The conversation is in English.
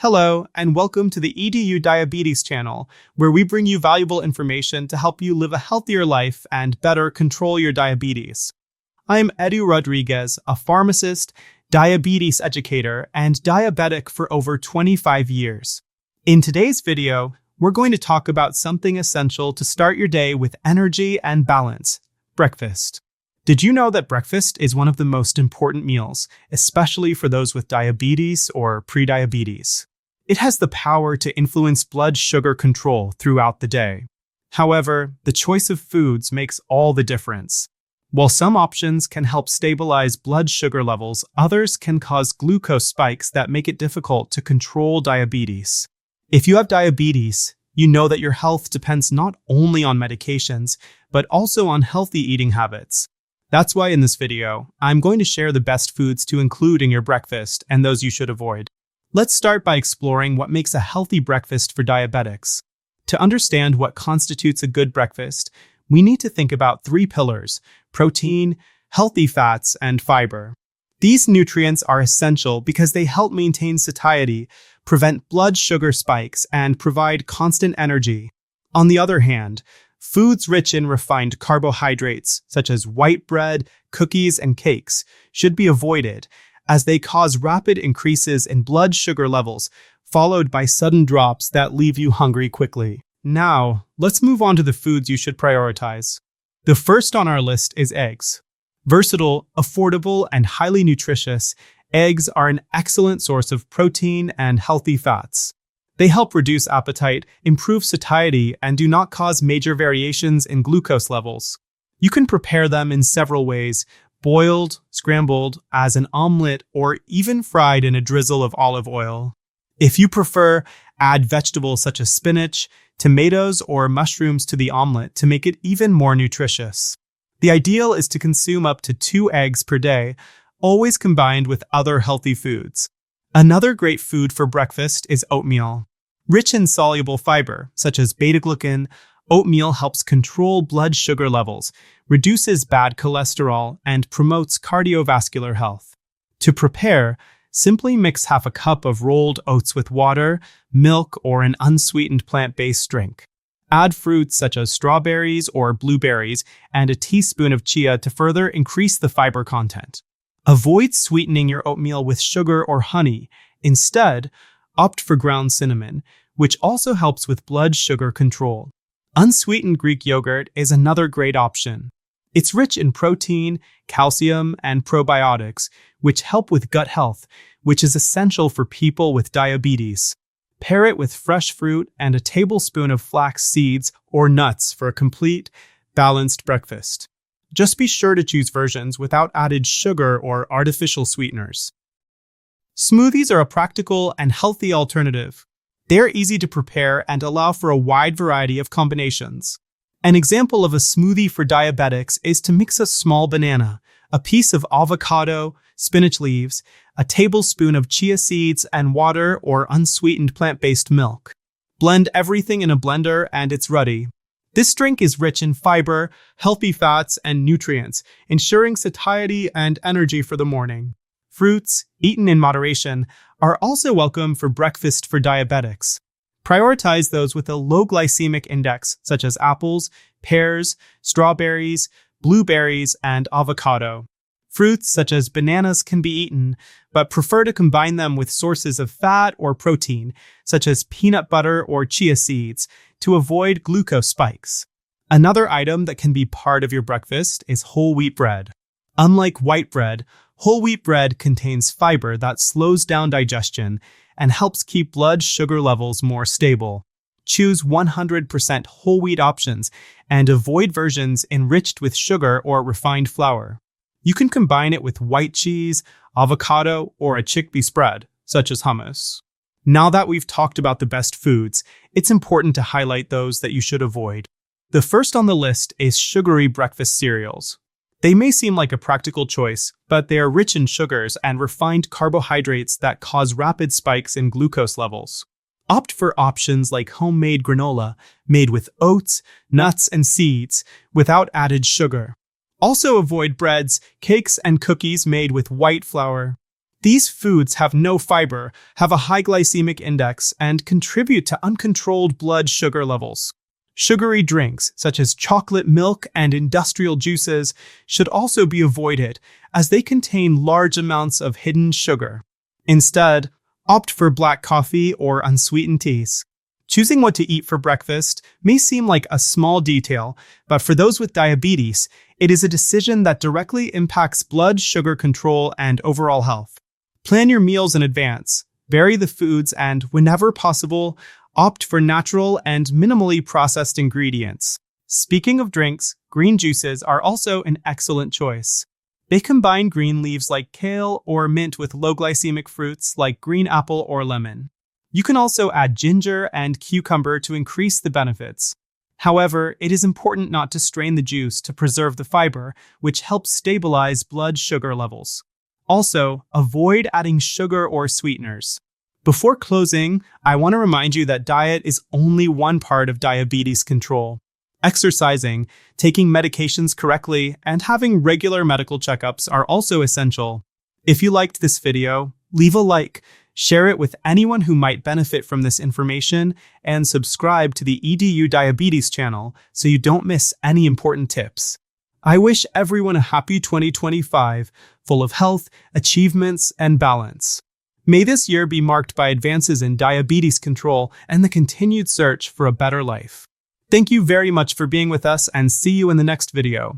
Hello, and welcome to the Edu Diabetes channel, where we bring you valuable information to help you live a healthier life and better control your diabetes. I'm Edu Rodriguez, a pharmacist, diabetes educator, and diabetic for over 25 years. In today's video, we're going to talk about something essential to start your day with energy and balance: breakfast. Did you know that breakfast is one of the most important meals, especially for those with diabetes or prediabetes? It has the power to influence blood sugar control throughout the day. However, the choice of foods makes all the difference. While some options can help stabilize blood sugar levels, others can cause glucose spikes that make it difficult to control diabetes. If you have diabetes, you know that your health depends not only on medications, but also on healthy eating habits. That's why in this video, I'm going to share the best foods to include in your breakfast and those you should avoid. Let's start by exploring what makes a healthy breakfast for diabetics. To understand what constitutes a good breakfast, we need to think about three pillars: protein, healthy fats, and fiber. These nutrients are essential because they help maintain satiety, prevent blood sugar spikes, and provide constant energy. On the other hand, foods rich in refined carbohydrates, such as white bread, cookies, and cakes, should be avoided, as they cause rapid increases in blood sugar levels, followed by sudden drops that leave you hungry quickly. Now, let's move on to the foods you should prioritize. The first on our list is eggs. Versatile, affordable, and highly nutritious, eggs are an excellent source of protein and healthy fats. They help reduce appetite, improve satiety, and do not cause major variations in glucose levels. You can prepare them in several ways: boiled, scrambled, as an omelet, or even fried in a drizzle of olive oil. If you prefer, add vegetables such as spinach, tomatoes, or mushrooms to the omelet to make it even more nutritious. The ideal is to consume up to 2 eggs per day, always combined with other healthy foods. Another great food for breakfast is oatmeal. Rich in soluble fiber, such as beta-glucan, oatmeal helps control blood sugar levels, reduces bad cholesterol, and promotes cardiovascular health. To prepare, simply mix half a cup of rolled oats with water, milk, or an unsweetened plant-based drink. Add fruits such as strawberries or blueberries and a teaspoon of chia to further increase the fiber content. Avoid sweetening your oatmeal with sugar or honey. Instead, opt for ground cinnamon, which also helps with blood sugar control. Unsweetened Greek yogurt is another great option. It's rich in protein, calcium, and probiotics, which help with gut health, which is essential for people with diabetes. Pair it with fresh fruit and a tablespoon of flax seeds or nuts for a complete, balanced breakfast. Just be sure to choose versions without added sugar or artificial sweeteners. Smoothies are a practical and healthy alternative. They're easy to prepare and allow for a wide variety of combinations. An example of a smoothie for diabetics is to mix a small banana, a piece of avocado, spinach leaves, a tablespoon of chia seeds, and water or unsweetened plant-based milk. Blend everything in a blender and it's ready. This drink is rich in fiber, healthy fats, and nutrients, ensuring satiety and energy for the morning. Fruits, eaten in moderation, are also welcome for breakfast for diabetics. Prioritize those with a low glycemic index, such as apples, pears, strawberries, blueberries, and avocado. Fruits such as bananas can be eaten, but prefer to combine them with sources of fat or protein, such as peanut butter or chia seeds, to avoid glucose spikes. Another item that can be part of your breakfast is whole wheat bread. Unlike white bread, whole wheat bread contains fiber that slows down digestion and helps keep blood sugar levels more stable. Choose 100% whole wheat options and avoid versions enriched with sugar or refined flour. You can combine it with white cheese, avocado, or a chickpea spread, such as hummus. Now that we've talked about the best foods, it's important to highlight those that you should avoid. The first on the list is sugary breakfast cereals. They may seem like a practical choice, but they are rich in sugars and refined carbohydrates that cause rapid spikes in glucose levels. Opt for options like homemade granola, made with oats, nuts, and seeds, without added sugar. Also avoid breads, cakes, and cookies made with white flour. These foods have no fiber, have a high glycemic index, and contribute to uncontrolled blood sugar levels. Sugary drinks, such as chocolate milk and industrial juices, should also be avoided, as they contain large amounts of hidden sugar. Instead, opt for black coffee or unsweetened teas. Choosing what to eat for breakfast may seem like a small detail, but for those with diabetes, it is a decision that directly impacts blood sugar control and overall health. Plan your meals in advance, vary the foods, and whenever possible, opt for natural and minimally processed ingredients. Speaking of drinks, green juices are also an excellent choice. They combine green leaves like kale or mint with low-glycemic fruits like green apple or lemon. You can also add ginger and cucumber to increase the benefits. However, it is important not to strain the juice to preserve the fiber, which helps stabilize blood sugar levels. Also, avoid adding sugar or sweeteners. Before closing, I want to remind you that diet is only one part of diabetes control. Exercising, taking medications correctly, and having regular medical checkups are also essential. If you liked this video, leave a like, share it with anyone who might benefit from this information, and subscribe to the Edu Diabetes channel so you don't miss any important tips. I wish everyone a happy 2025, full of health, achievements, and balance. May this year be marked by advances in diabetes control and the continued search for a better life. Thank you very much for being with us, and see you in the next video.